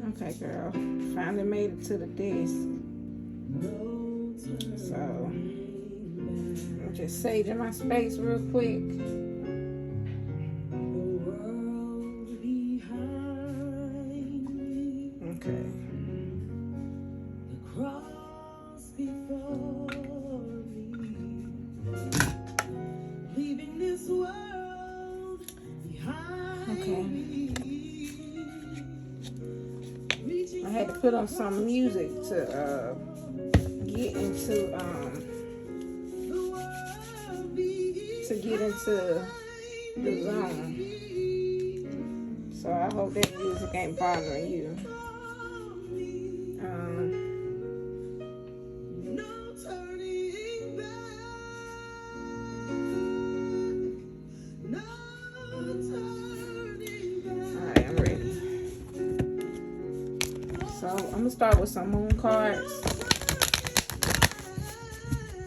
Okay, girl. Finally made it to the desk. So, I'm just saving my space real quick. Okay. Okay. I had to put on some music to get into the zone. So I hope that music ain't bothering you. Alright, I'm ready. So I'm gonna start with some moon cards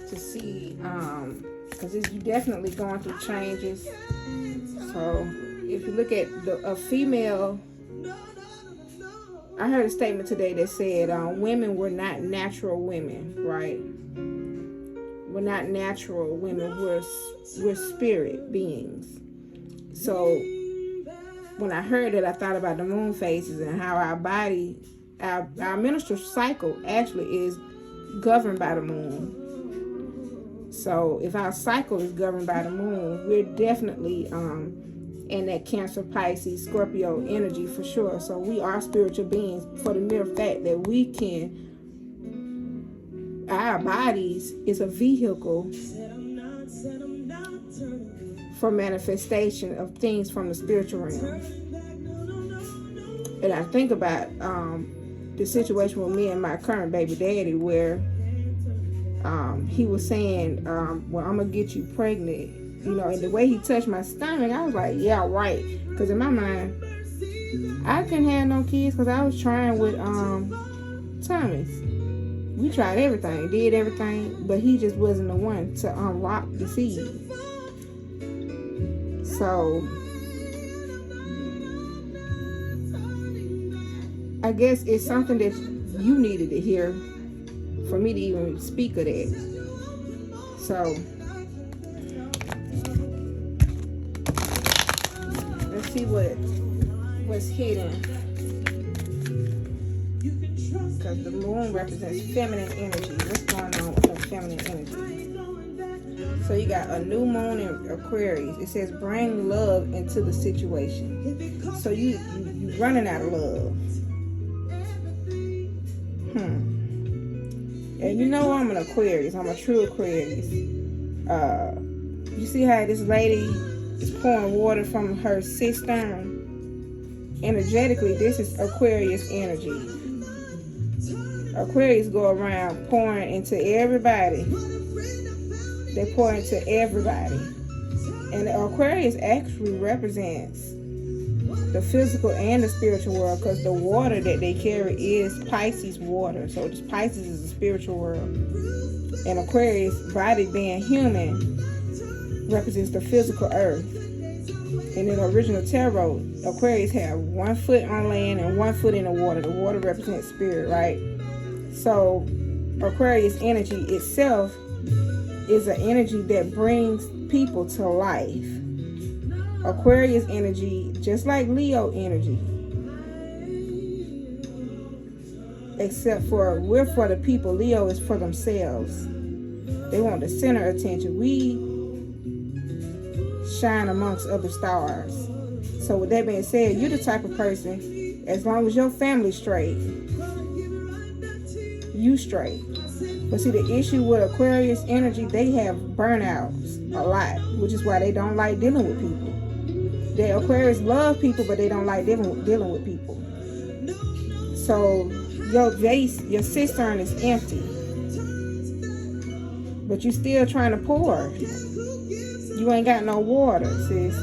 to see, because you're definitely going through changes. So if you look at a female, I heard a statement today that said women were not natural women, right? We're not natural women. We're spirit beings. So when I heard it, I thought about the moon phases and how our body, our menstrual cycle actually is governed by the moon. So if our cycle is governed by the moon, we're definitely in that Cancer, Pisces, Scorpio energy for sure. So we are spiritual beings for the mere fact that our bodies is a vehicle for manifestation of things from the spiritual realm. And I think about the situation with me and my current baby daddy where he was saying, well, I'm going to get you pregnant. You know, and the way he touched my stomach, I was like, yeah, right. Because in my mind, I couldn't have no kids because I was trying with Thomas. We tried everything, did everything, but he just wasn't the one to unlock the seed. So I guess it's something that you needed to hear for me to even speak of that. So let's see what's hidden. Because the moon represents feminine energy. What's going on with her feminine energy? So you got a new moon in Aquarius. It says bring love into the situation. So you running out of love. And you know I'm an Aquarius. I'm a true Aquarius. You see how this lady is pouring water from her cistern? Energetically, this is Aquarius energy. Aquarius go around pouring into everybody. They pour into everybody. And the Aquarius actually represents the physical and the spiritual world because the water that they carry is Pisces water. So this Pisces is the spiritual world. And Aquarius, body being human, represents the physical earth. And in the original tarot, Aquarius have 1 foot on land and 1 foot in the water. The water represents spirit, right? So Aquarius energy itself is an energy that brings people to life. Aquarius energy, just like Leo energy, except for we're for the people. Leo is for themselves. They want the center attention. We shine amongst other stars. So with that being said, you're the type of person, as long as your family's straight, you straight. But see, the issue with Aquarius energy, they have burnouts a lot, which is why they don't like dealing with people. The Aquarius love people, but they don't like dealing with people. So your vase, your cistern is empty, but you still trying to pour. You ain't got no water, sis.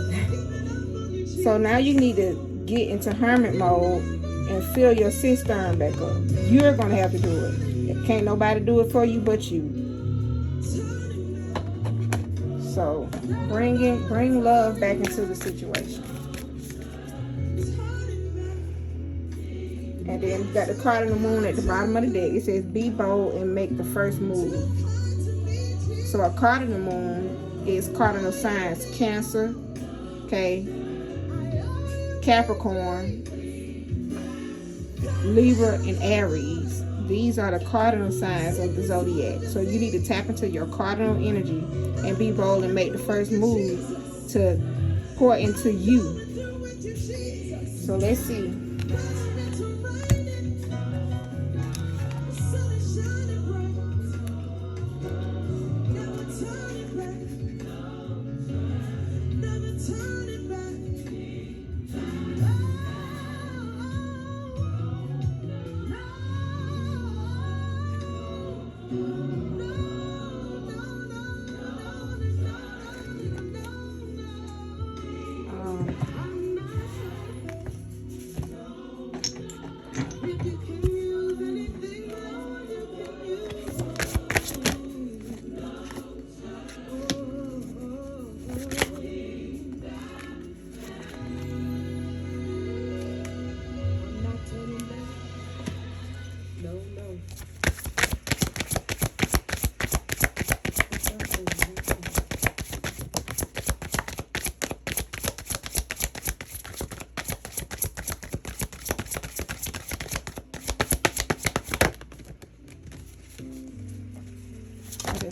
So now you need to get into hermit mode and fill your cistern back up. You're going to have to do it. Can't nobody do it for you but you. So bring love back into the situation. And then you got the cardinal moon at the bottom of the deck. It says, be bold and make the first move. So a cardinal moon is cardinal signs: Cancer, okay, Capricorn, Libra, and Aries. These are the cardinal signs of the zodiac. So you need to tap into your cardinal energy and be bold and make the first move to pour into you. So let's see.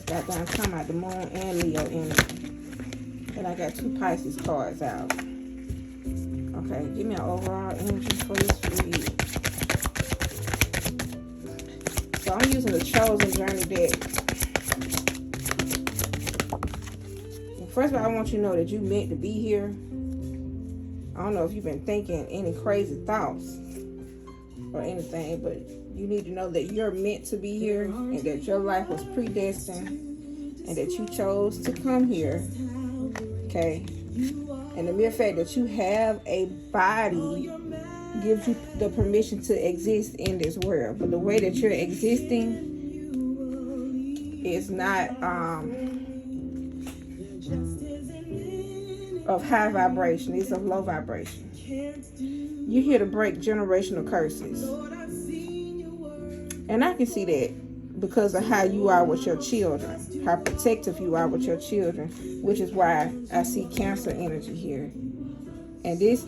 Got done talking about the moon and Leo energy. And I got 2 Pisces cards out. Okay, give me an overall energy for this read. So I'm using the Chosen Journey deck. And first of all, I want you to know that you meant to be here. I don't know if you've been thinking any crazy thoughts or anything, but you need to know that you're meant to be here and that your life was predestined and that you chose to come here, okay? And the mere fact that you have a body gives you the permission to exist in this world. But the way that you're existing is not of high vibration. It's of low vibration. You're here to break generational curses. And I can see that because of how you are with your children, how protective you are with your children, which is why I see Cancer energy here. And this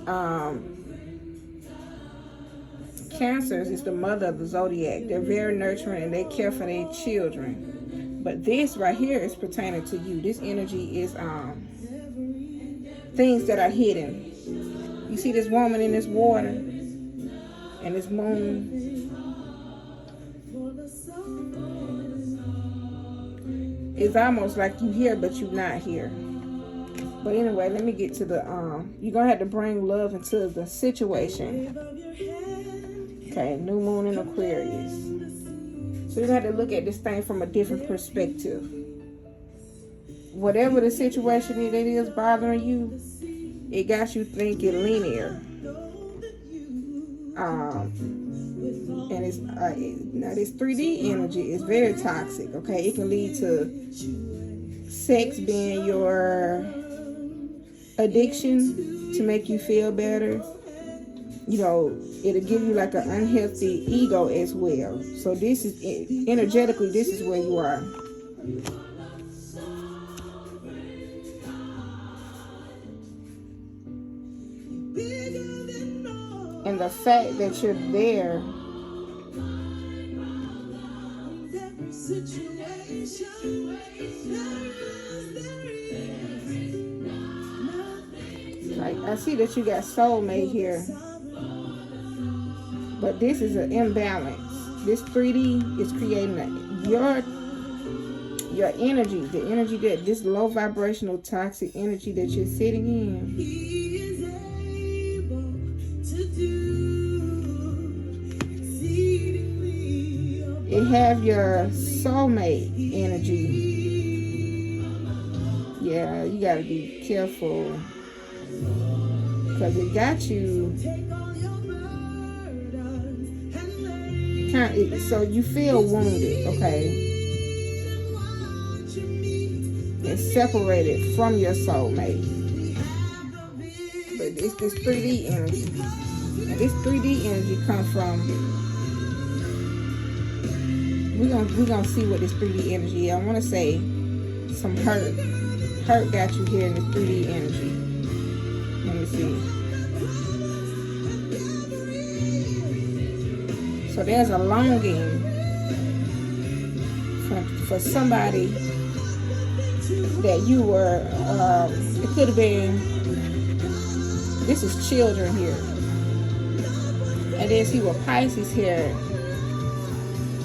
Cancers is the mother of the zodiac. They're very nurturing and they care for their children. But this right here is pertaining to you. This energy is things that are hidden. You see this woman in this water and this moon. It's almost like you here, but you're not here. But anyway, let me get to the, you're going to have to bring love into the situation. Okay, new moon in Aquarius. So you're going to have to look at this thing from a different perspective. Whatever the situation that is bothering you, it got you thinking linear. And it's now this 3D energy is very toxic. Okay, it can lead to sex being your addiction to make you feel better. You know, it'll give you like an unhealthy ego as well. So this is energetically, this is where you are. And the fact that you're there like, I see that you got soulmate here, but this is an imbalance. This 3D is creating your energy, the energy that this low vibrational toxic energy that you're sitting in. It have your soulmate energy. Yeah, you gotta be careful because it got you kind of, so you feel wounded, okay? It's separated from your soulmate. But it's this 3D energy. And And this 3D energy comes from, we're gonna see what this 3D energy is. I want to say some hurt got you here in this 3D energy. Let me see. So there's a longing for somebody that you were, it could have been, this is children here. And then see what Pisces here,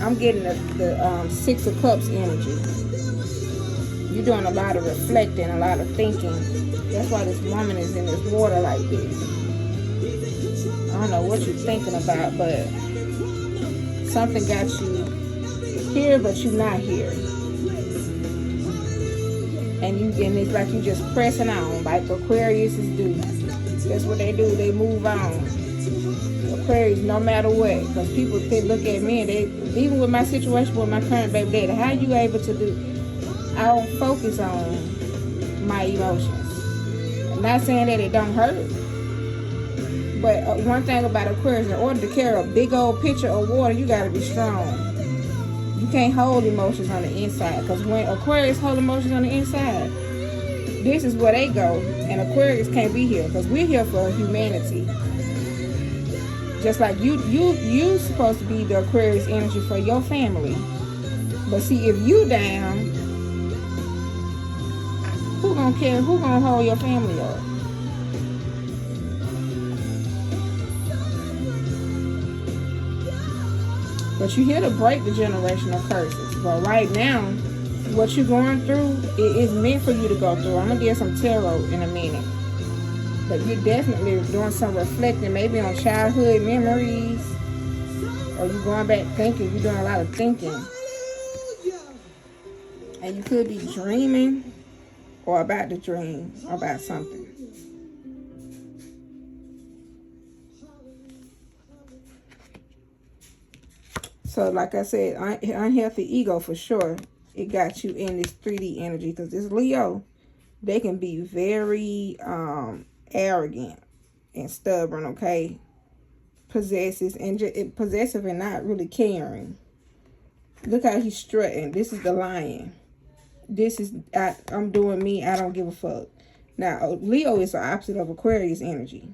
I'm getting the 6 of Cups energy. You're doing a lot of reflecting, a lot of thinking. That's why this woman is in this water like this. I don't know what you're thinking about, but something got you here, but you're not here. And it's like you just pressing on, like Aquarius do. That's what they do. They move on. Aquarius, no matter what, because people look at me and they, even with my situation with my current baby daddy, how you able to do? I don't focus on my emotions. I'm not saying that it don't hurt, but one thing about Aquarius, in order to carry a big old pitcher of water, you got to be strong. You can't hold emotions on the inside, because when Aquarius hold emotions on the inside, this is where they go, and Aquarius can't be here, because we're here for humanity. Just like you supposed to be the Aquarius energy for your family. But see, if you down, who gonna care? Who gonna hold your family up? But you're here to break the generational curses. But right now, what you're going through, it is meant for you to go through. I'm gonna give some tarot in a minute. But you're definitely doing some reflecting, maybe on childhood memories, or you're going back thinking. You're doing a lot of thinking, and you could be dreaming or about to dream about something. So, like I said, unhealthy ego for sure. It got you in this 3D energy, because this Leo, they can be very arrogant and stubborn, okay? Possessive and not really caring. Look how he's strutting. This is the lion. This is, I'm doing me, I don't give a fuck. Now, Leo is the opposite of Aquarius energy.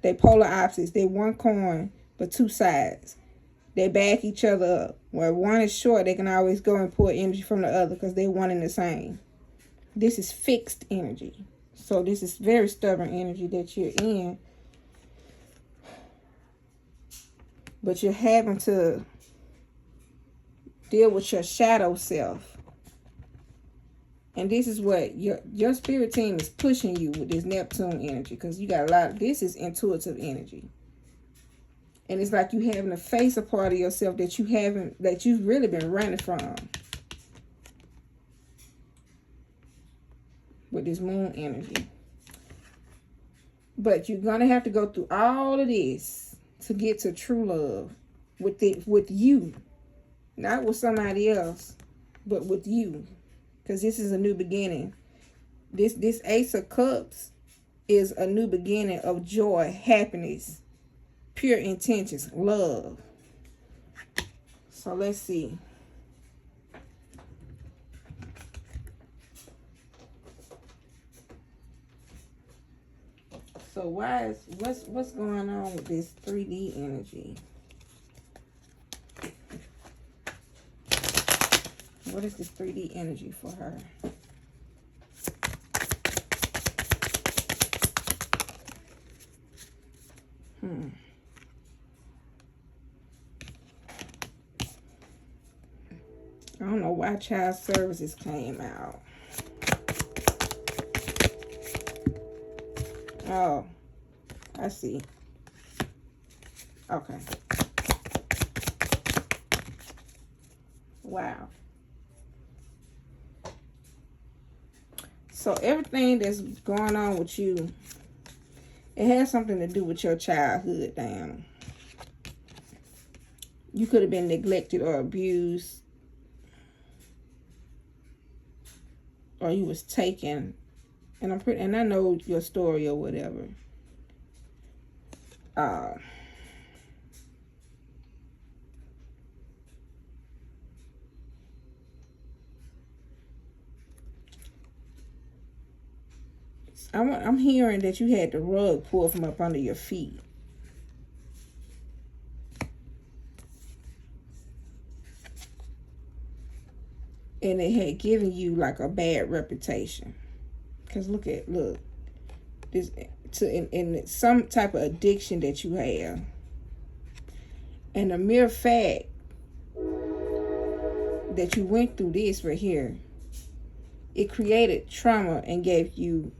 They polar opposites. They one coin, but two sides. They back each other up. Where one is short, they can always go and pull energy from the other, because they one and the same. This is fixed energy. So this is very stubborn energy that you're in. But you're having to deal with your shadow self. And this is what your spirit team is pushing you with this Neptune energy. Because you got a lot of, this is intuitive energy. And it's like you having to face a part of yourself that you've really been running from. With this moon energy. But you're going to have to go through all of this to get to true love with you. Not with somebody else, but with you. Because this is a new beginning. This Ace of Cups is a new beginning of joy, happiness, pure intentions, love. So let's see. So what's going on with this 3D energy? What is this 3D energy for her? I don't know why child services came out. Oh, I see. Okay. Wow. So everything that's going on with you, it has something to do with your childhood, damn. You could have been neglected or abused. Or you was taken. And I know your story or whatever. I'm hearing that you had the rug pulled from up under your feet. And it had given you like a bad reputation. Because look, this in some type of addiction that you have. And the mere fact that you went through this right here, it created trauma and gave you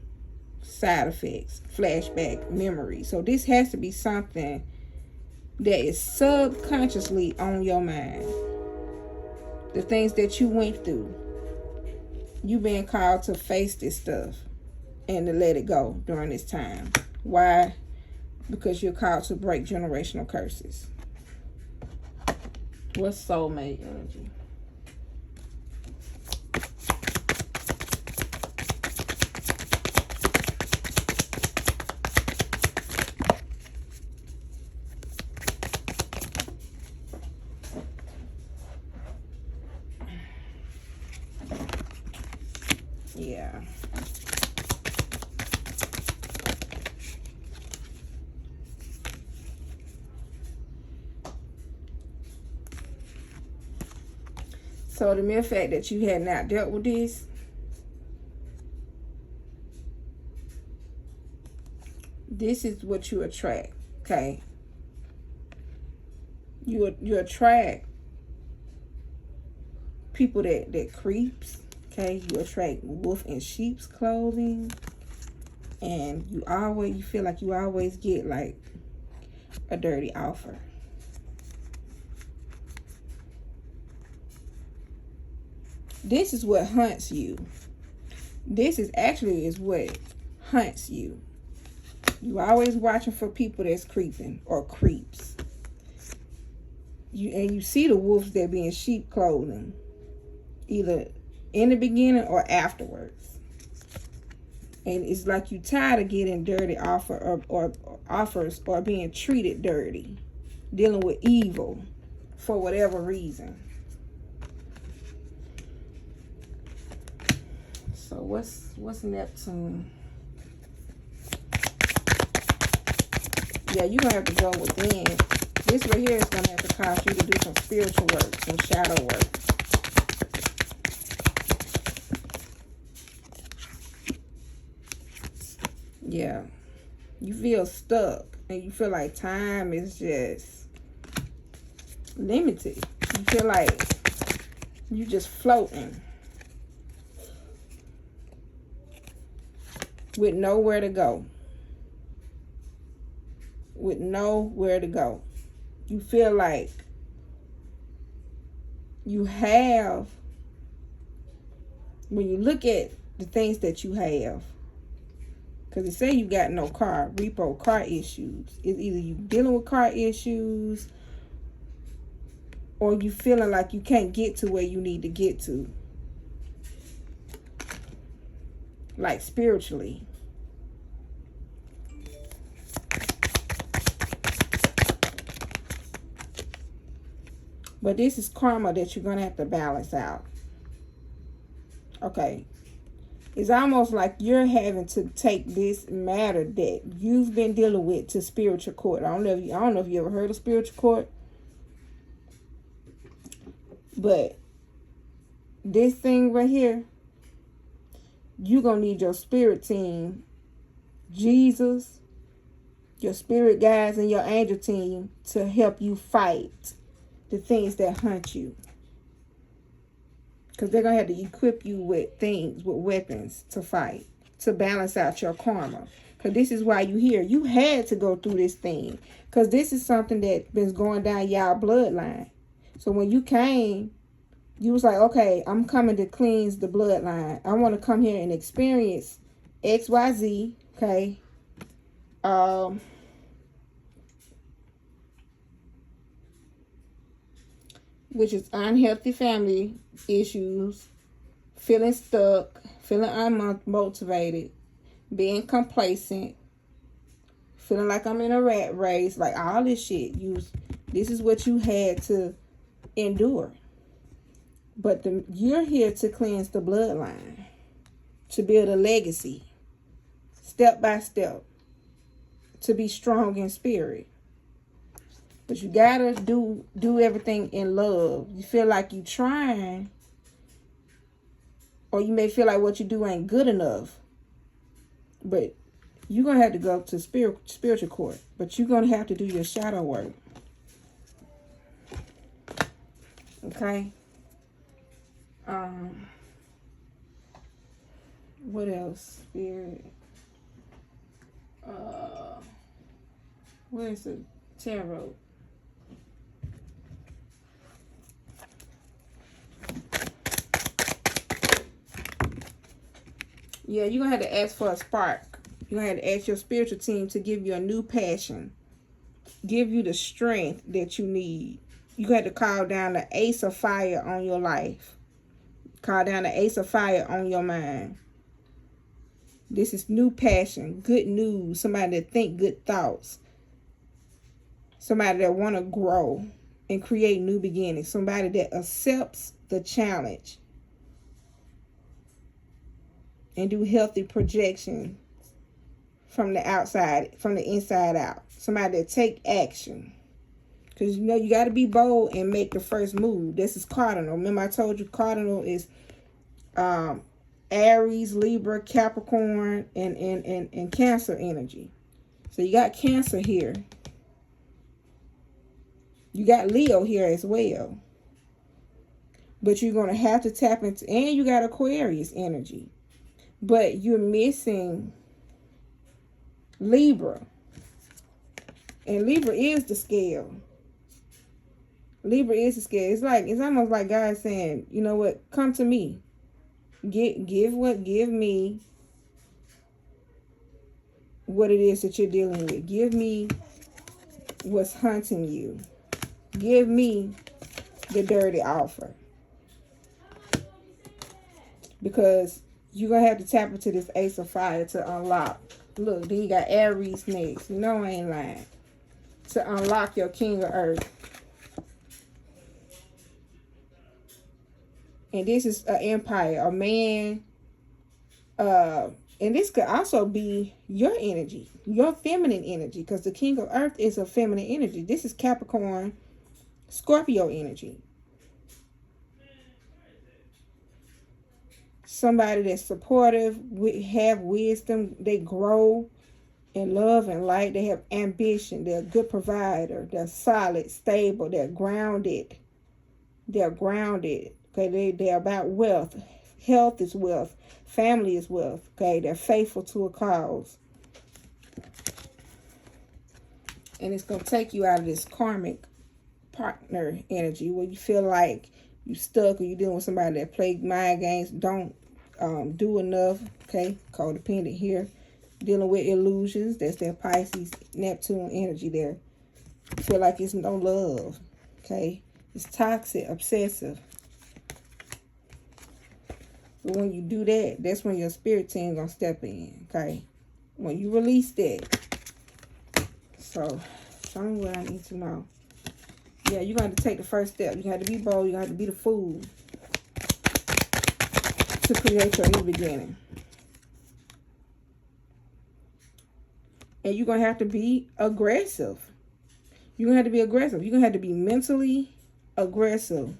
side effects, flashback memories. So this has to be something that is subconsciously on your mind. The things that you went through, you being called to face this stuff and to let it go during this time. Why? Because you're called to break generational curses. What's soulmate energy? Yeah. So the mere fact that you had not dealt with this, this is what you attract, okay? You attract people that creeps, okay? You attract wolf in sheep's clothing, and you feel like you always get like a dirty offer. This is what hunts you. This is what hunts you. You always watching for people that's creeping or creeps. You see the wolves that be in sheep clothing, either in the beginning or afterwards. And it's like you tired of getting dirty offers or being treated dirty, dealing with evil for whatever reason. So what's Neptune? Yeah, you're gonna have to go within. This right here is gonna have to cause you to do some spiritual work, some shadow work. Yeah, you feel stuck and you feel like time is just limited. You feel like you just floating with nowhere to go. With nowhere to go. You feel like you have, when you look at the things that you have, because it say you got no car issues. It's either you dealing with car issues or you feeling like you can't get to where you need to get to. Like spiritually. But this is karma that you're going to have to balance out. Okay. It's almost like you're having to take this matter that you've been dealing with to spiritual court. I don't know if you ever heard of spiritual court. But this thing right here, you're going to need your spirit team, Jesus, your spirit guides, and your angel team to help you fight the things that hunt you. Because they're going to have to equip you with things, with weapons to fight, to balance out your karma. Because this is why you're here. You had to go through this thing. Because this is something that's been going down y'all bloodline. So when you came, you was like, okay, I'm coming to cleanse the bloodline. I want to come here and experience XYZ, okay? Which is unhealthy family issues, feeling stuck, feeling unmotivated, being complacent, feeling like I'm in a rat race, like all this shit. This is what you had to endure. But you're here to cleanse the bloodline, to build a legacy. step by step, to be strong in spirit. But you gotta do everything in love. You feel like you trying, or you may feel like what you do ain't good enough. But you're gonna have to go to spiritual court. But you're gonna have to do your shadow work. Okay. What else? Spirit. Where's the tarot? Yeah, you're going to have to ask for a spark. You're going to have to ask your spiritual team to give you a new passion. Give you the strength that you need. You have to call down the ace of fire on your life. Call down the ace of fire on your mind. This is new passion, good news, somebody that think good thoughts. Somebody that want to grow and create new beginnings. Somebody that accepts the challenge and do healthy projection from the outside, from the inside out. Somebody that take action. Because, you know, you got to be bold and make the first move. This is cardinal. Remember I told you cardinal is Aries, Libra, Capricorn, and Cancer energy. So you got Cancer here. You got Leo here as well. But you're going to have to tap into, and you got Aquarius energy. But you're missing Libra. And Libra is the scale. Libra is the scale. It's almost like God saying, you know what, come to me. Give me what it is that you're dealing with. Give me what's hunting you. Give me the dirty offer. Because you're going to have to tap into this ace of fire to unlock. Look, then you got Aries next. You know I ain't lying. To unlock your king of earth. And this is an empire, a man. And this could also be your energy, your feminine energy. Because the king of earth is a feminine energy. This is Capricorn, Scorpio energy. Somebody that's supportive, have wisdom, they grow in love and light, they have ambition, they're a good provider, they're solid, stable, they're grounded. Okay, they're about wealth. Health is wealth. Family is wealth. Okay, they're faithful to a cause. And it's going to take you out of this karmic partner energy where you feel like you stuck or you're dealing with somebody that play mind games, don't do enough. Okay, codependent here. Dealing with illusions. That's their Pisces, Neptune energy there. You feel like it's no love. Okay, it's toxic, obsessive. But when you do that, that's when your spirit team gonna step in. Okay, when you release that. So, show me what I need to know. Yeah, you're going to take the first step. You got to be bold. You got to be the fool to create your new beginning. And you're going to have to be aggressive. You're going to have to be aggressive. You're going to have to be mentally aggressive,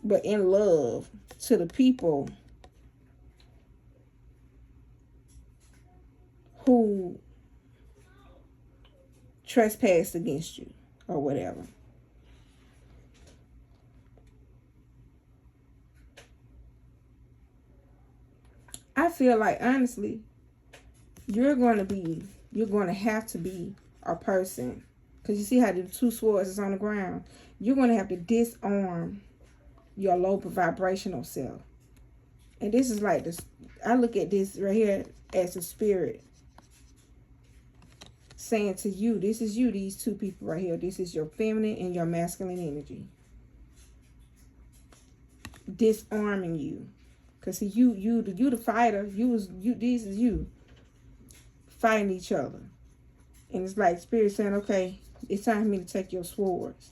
but in love to the people who trespassed against you or whatever. I feel like, honestly, you're going to have to be a person. Because you see how the two swords is on the ground. You're going to have to disarm your low vibrational self. And this is like this. I look at this right here as a spirit saying to you, this is you, these two people right here. This is your feminine and your masculine energy. Disarming you. Because see, you the fighter. This is you fighting each other. And it's like spirit saying, okay, it's time for me to take your swords.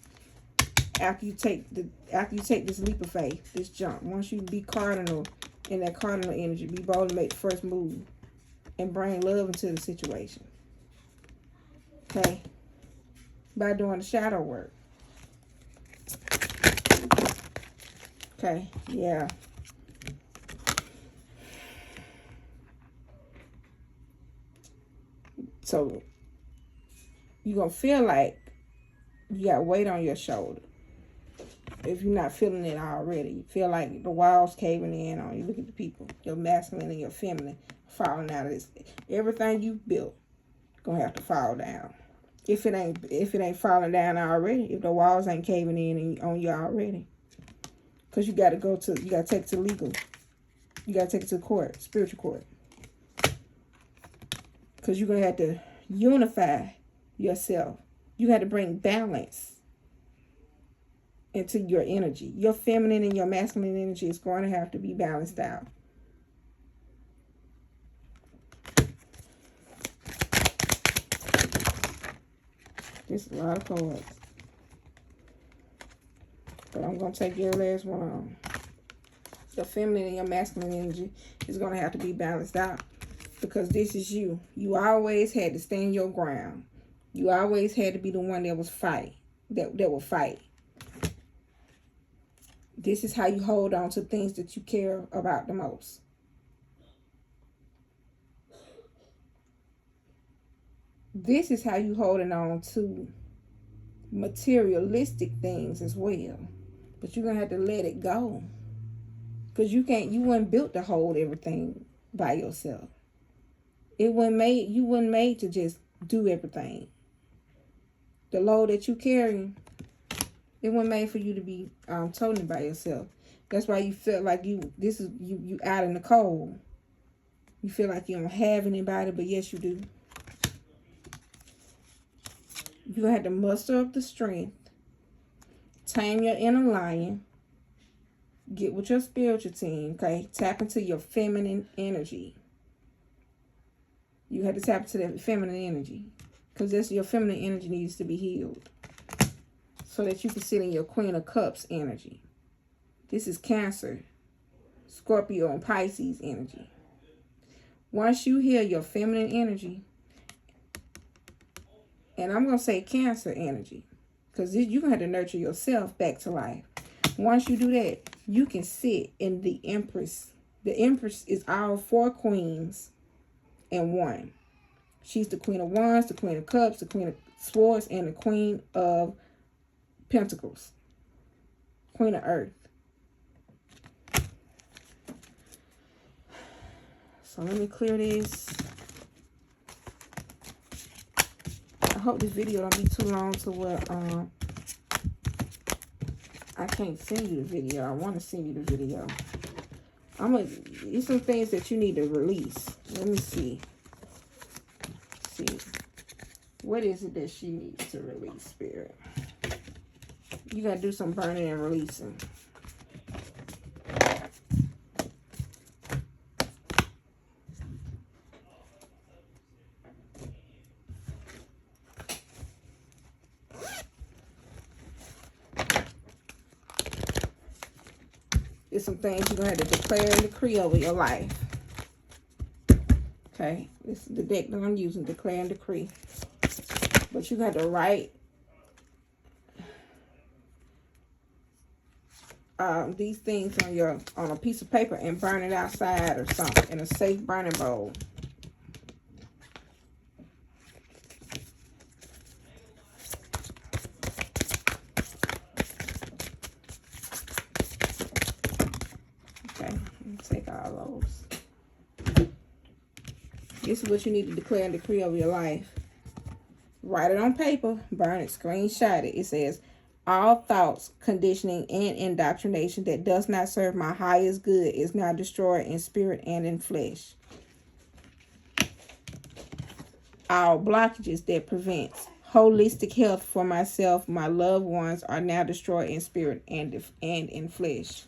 After you take this leap of faith, this jump. Once you be cardinal in that cardinal energy, be bold to make the first move. and bring love into the situation. Okay? By doing the shadow work. Okay, yeah. So you're going to feel like you got weight on your shoulder. If you're not feeling it already, you feel like the walls caving in on you. Look at the people, your masculine and your feminine falling out of this. Everything you built gonna have to fall down. If it ain't falling down already, if the walls ain't caving in on you already, because you gotta take it to legal. You gotta take it to court, spiritual court. Because you're gonna have to unify yourself. You have to bring balance into your energy. Your feminine and your masculine energy is going to have to be balanced out. There's a lot of cards. But I'm going to take your last one on. Your feminine and your masculine energy is going to have to be balanced out. Because this is you. You always had to stand your ground. You always had to be the one that was fight. That will fight. This is how you hold on to things that you care about the most. This is how you holding on to materialistic things as well. But you're going to have to let it go. Because you weren't built to hold everything by yourself. You weren't made to just do everything. The load that you carry, it wasn't made for you to be toting it by yourself. That's why you feel like you out in the cold. You feel like you don't have anybody, but yes, you do. You're going to have to muster up the strength. Tame your inner lion. Get with your spiritual team, okay? Tap into your feminine energy. You have to tap into that feminine energy. Because your feminine energy needs to be healed. So that you can sit in your Queen of Cups energy. This is Cancer, Scorpio, and Pisces energy. Once you heal your feminine energy, and I'm going to say Cancer energy, because you're going to have to nurture yourself back to life. Once you do that, you can sit in the Empress. The Empress is all 4 queens in one. She's the Queen of Wands, the Queen of Cups, the Queen of Swords, and the Queen of Pentacles. Queen of Earth. So let me clear this. I hope this video don't be too long to where I can't send you the video. I want to send you the video. These some things that you need to release. Let me see. What is it that she needs to release, Spirit? You got to do some burning and releasing. There's some things you're going to have to declare and decree over your life. Okay? This is the deck that I'm using, declare and decree. But you got to write these things on a piece of paper and burn it outside or something in a safe burning bowl. Okay, take all those. This is what you need to declare and decree over your life. Write it on paper, burn it, screenshot it. It says, all thoughts, conditioning, and indoctrination that does not serve my highest good is now destroyed in spirit and in flesh. All blockages that prevent holistic health for myself, my loved ones, are now destroyed in spirit and in flesh.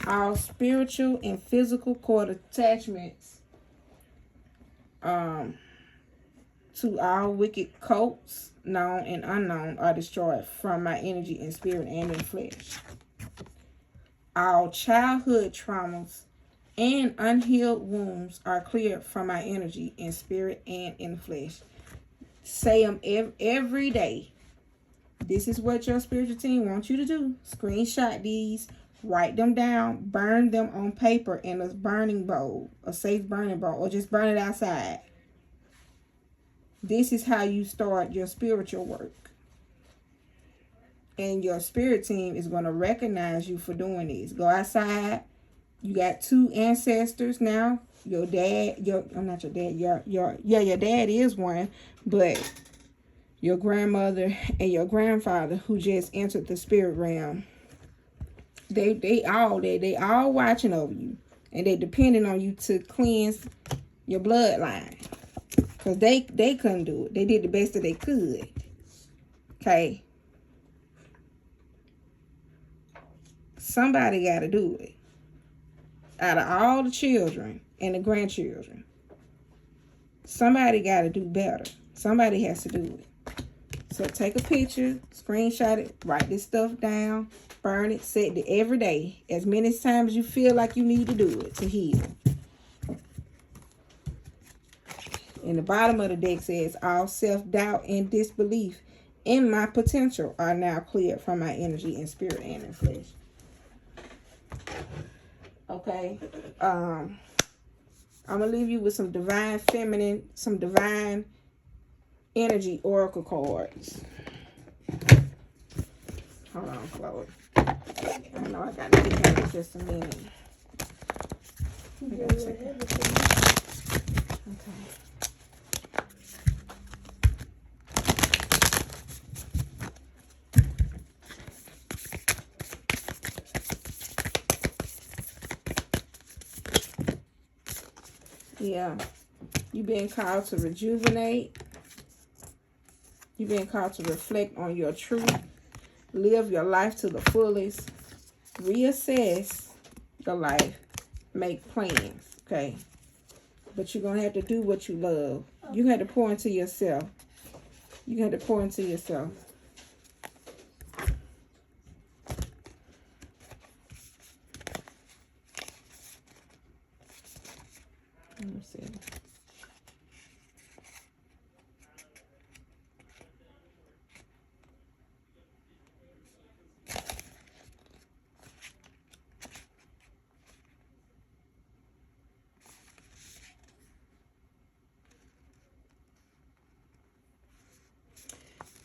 All spiritual and physical cord attachments to all wicked cults, known and unknown, are destroyed from my energy in spirit and in flesh. All childhood traumas And unhealed wounds are cleared from my energy in spirit and in flesh. Say them every day. This is what your spiritual team wants you to do. Screenshot these, write them down, burn them on paper in a burning bowl, a safe burning bowl, or just burn it outside. This is how you start your spiritual work. And your spirit team is going to recognize you for doing this. Go outside. You got 2 ancestors now. Your dad, I'm not your dad, your dad is one, but your grandmother and your grandfather who just entered the spirit realm. They all watching over you. And they depending on you to cleanse your bloodline. Because they couldn't do it. They did the best that they could. Okay. Somebody got to do it. Out of all the children and the grandchildren, somebody got to do better. Somebody has to do it. So take a picture, screenshot it, write this stuff down, burn it, set it every day, as many times as you feel like you need to do it to heal. And the bottom of the deck says, all self-doubt and disbelief in my potential are now cleared from my energy in spirit and in flesh. Okay. I'm going to leave you with some divine feminine, some divine energy oracle cards. Hold on, Chloe. I know I got to get out in just a minute. Okay. Yeah. You've been called to rejuvenate. You've been called to reflect on your truth. Live your life to the fullest. Reassess your life. Make plans. Okay. But you're going to have to do what you love. You have to pour into yourself. You have to pour into yourself. Let me see.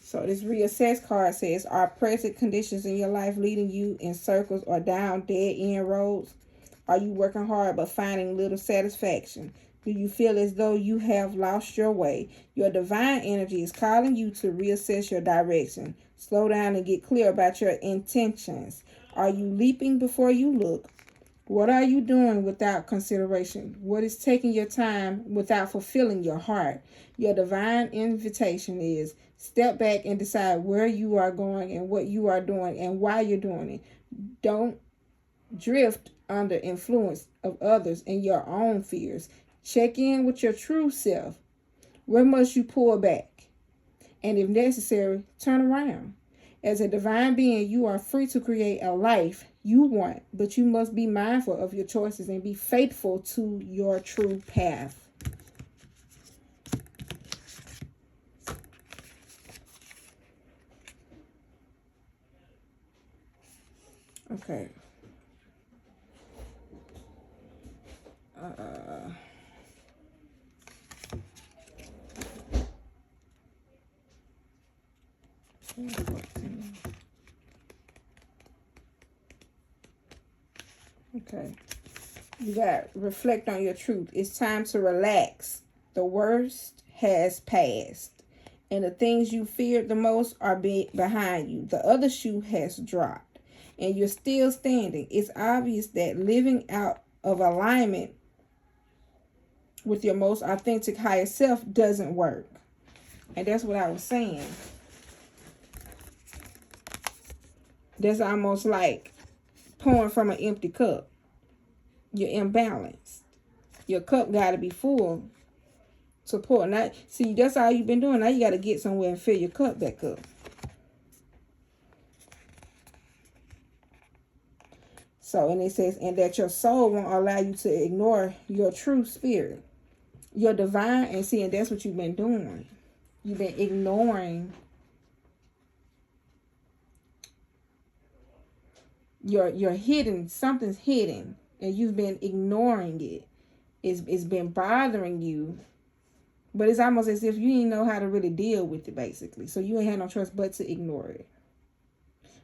So this reassess card says, are present conditions in your life leading you in circles or down dead end roads? Are you working hard but finding little satisfaction? Do you feel as though you have lost your way? Your divine energy is calling you to reassess your direction. Slow down and get clear about your intentions. Are you leaping before you look? What are you doing without consideration? What is taking your time without fulfilling your heart? Your divine invitation is step back and decide where you are going and what you are doing and why you're doing it. Don't drift under influence of others and your own fears. Check in with your true self. Where must you pull back? And if necessary, turn around. As a divine being, you are free to create a life you want, but you must be mindful of your choices and be faithful to your true path. Okay. Okay. You got reflect on your truth. It's time to relax. The worst has passed. And the things you feared the most are behind you. The other shoe has dropped. And you're still standing. It's obvious that living out of alignment with your most authentic higher self doesn't work. And that's what I was saying. That's almost like pouring from an empty cup. You're imbalanced. Your cup got to be full to pour. Now, see, that's all you've been doing. Now you got to get somewhere and fill your cup back up. So, and it says, and that your soul won't allow you to ignore your true spirit, your divine, and see, and that's what you've been doing. You've been ignoring your hidden, something's hidden, and you've been ignoring it. It's been bothering you, but it's almost as if you didn't know how to really deal with it, basically. So you ain't had no choice but to ignore it.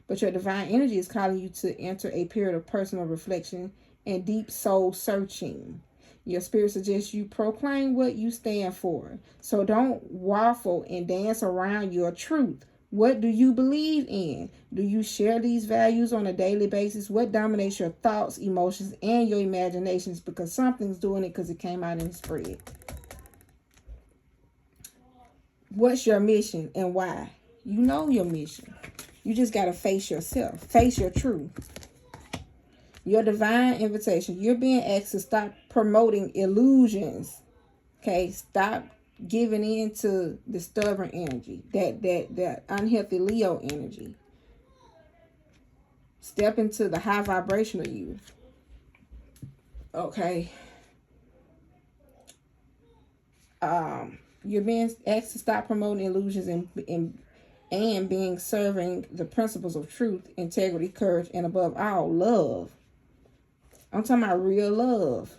But your divine energy is calling you to enter a period of personal reflection and deep soul searching. Your spirit suggests you proclaim what you stand for. So don't waffle and dance around your truth. What do you believe in? Do you share these values on a daily basis? What dominates your thoughts, emotions, and your imaginations? Because something's doing it because it came out in the spread. What's your mission and why? You know your mission. You just got to face yourself. Face your truth. Your divine invitation. You're being asked to stop promoting illusions. Okay? Stop giving in to the stubborn energy. That unhealthy Leo energy. Step into the high vibrational you. Okay? You're being asked to stop promoting illusions and being serving the principles of truth, integrity, courage, and above all, love. I'm talking about real love.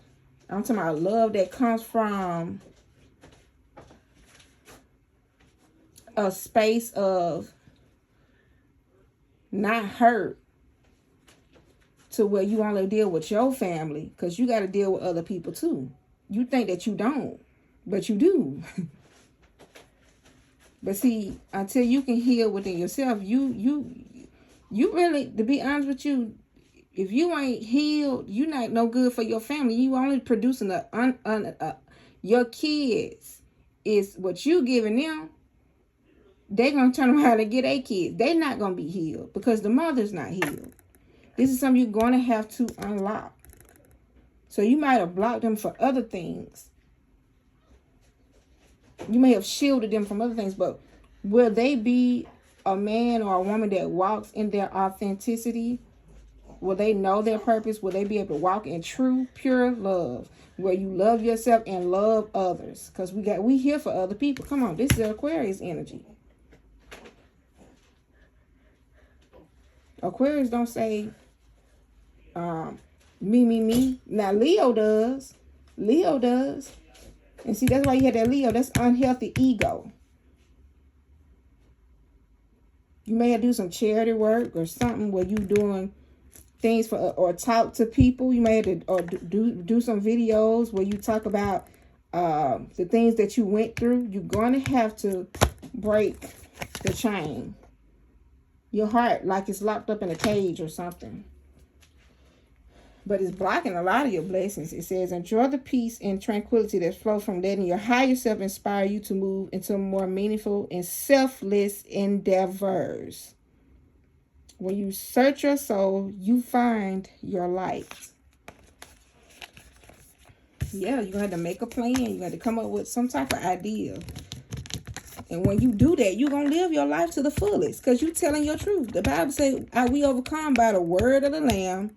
I'm talking about love that comes from a space of not hurt to where you only deal with your family, because you got to deal with other people too. You think that you don't, but you do. But see, until you can heal within yourself, you really, to be honest with you, if you ain't healed, you're not no good for your family. You only producing your kids is what you giving them. They're going to turn around and get their kids. They're not going to be healed because the mother's not healed. This is something you're going to have to unlock. So you might have blocked them for other things. You may have shielded them from other things, but will they be a man or a woman that walks in their authenticity? Will they know their purpose? Will they be able to walk in true, pure love, where you love yourself and love others? Because we here for other people. Come on, this is Aquarius energy. Aquarius don't say me. Now Leo does. Leo does. And see, that's why you had that Leo. That's unhealthy ego. You may have to do some charity work or something where you doing things for, or talk to people. You may have to, or do some videos where you talk about the things that you went through. You're going to have to break the chain. Your heart, like it's locked up in a cage or something. But it's blocking a lot of your blessings. It says, enjoy the peace and tranquility that flows from letting your higher self inspire you to move into more meaningful and selfless endeavors. When you search your soul, you find your light. Yeah, you're going to have to make a plan. You're going to have to come up with some type of idea. And when you do that, you're going to live your life to the fullest because you're telling your truth. The Bible says, we overcome by the word of the Lamb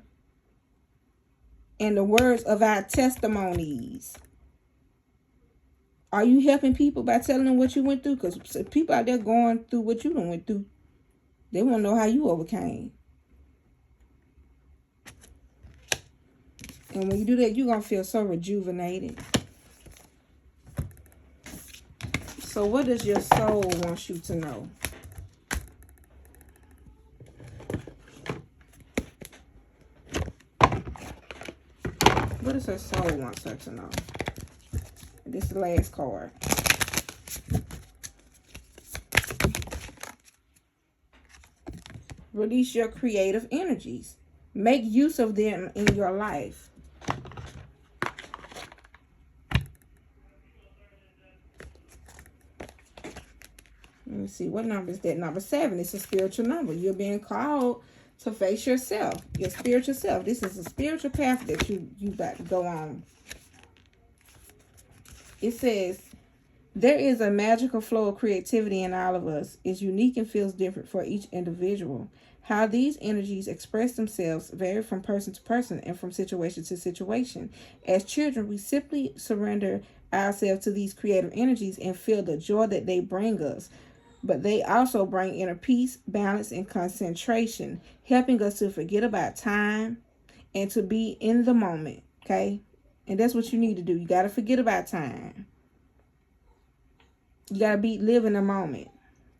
and the words of our testimonies. Are you helping people by telling them what you went through? Because people out there going through what you done went through, they want to know how you overcame. And when you do that, you're going to feel so rejuvenated. So what does your soul want you to know? What does her soul want her to know? This is the last card. Release your creative energies. Make use of them in your life. Let me see, what number is that? Number 7. It's a spiritual number. You're being called to face yourself, your spiritual self. This is a spiritual path that you got to go on. It says, There is a magical flow of creativity in all of us. It's unique and feels different for each individual. How these energies express themselves vary from person to person and from situation to situation. As children, we simply surrender ourselves to these creative energies and feel the joy that they bring us. But they also bring inner peace, balance, and concentration, helping us to forget about time and to be in the moment. Okay? And that's what you need to do. You got to forget about time. You got to live in the moment.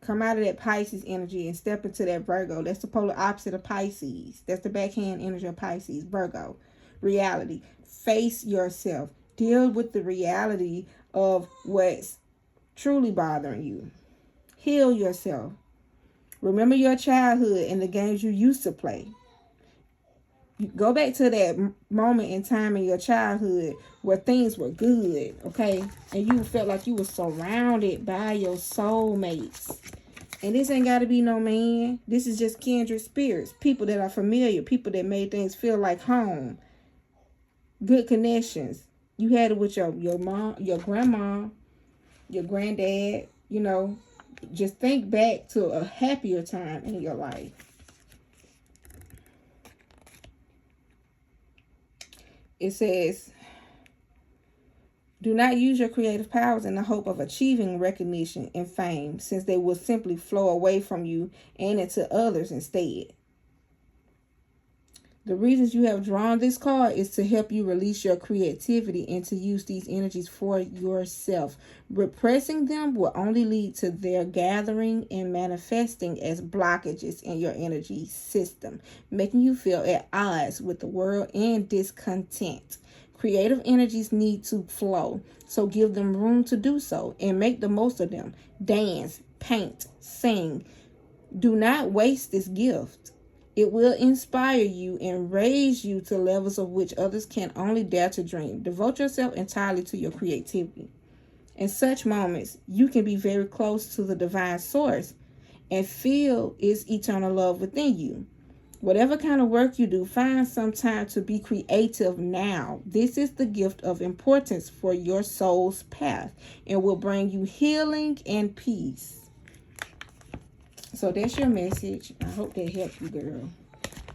Come out of that Pisces energy and step into that Virgo. That's the polar opposite of Pisces. That's the backhand energy of Pisces, Virgo. Reality. Face yourself. Deal with the reality of what's truly bothering you. Heal yourself. Remember your childhood and the games you used to play. Go back to that moment in time in your childhood where things were good, okay? And you felt like you were surrounded by your soulmates. And this ain't got to be no man. This is just kindred spirits. People that are familiar. People that made things feel like home. Good connections. You had it with your mom, your grandma, your granddad. You know, just think back to a happier time in your life. It says, do not use your creative powers in the hope of achieving recognition and fame, since they will simply flow away from you and into others instead. The reasons you have drawn this card is to help you release your creativity and to use these energies for yourself. Repressing them will only lead to their gathering and manifesting as blockages in your energy system, making you feel at odds with the world and discontent. Creative energies need to flow, so give them room to do so and make the most of them. Dance, paint, sing. Do not waste this gift. It will inspire you and raise you to levels of which others can only dare to dream. Devote yourself entirely to your creativity. In such moments, you can be very close to the divine source and feel its eternal love within you. Whatever kind of work you do, find some time to be creative now. This is the gift of importance for your soul's path and will bring you healing and peace. So that's your message. I hope that helped you, girl.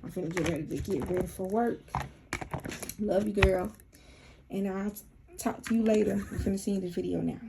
I'm finna get ready to get ready for work. Love you, girl. And I'll talk to you later. I'm finna see you in this video now.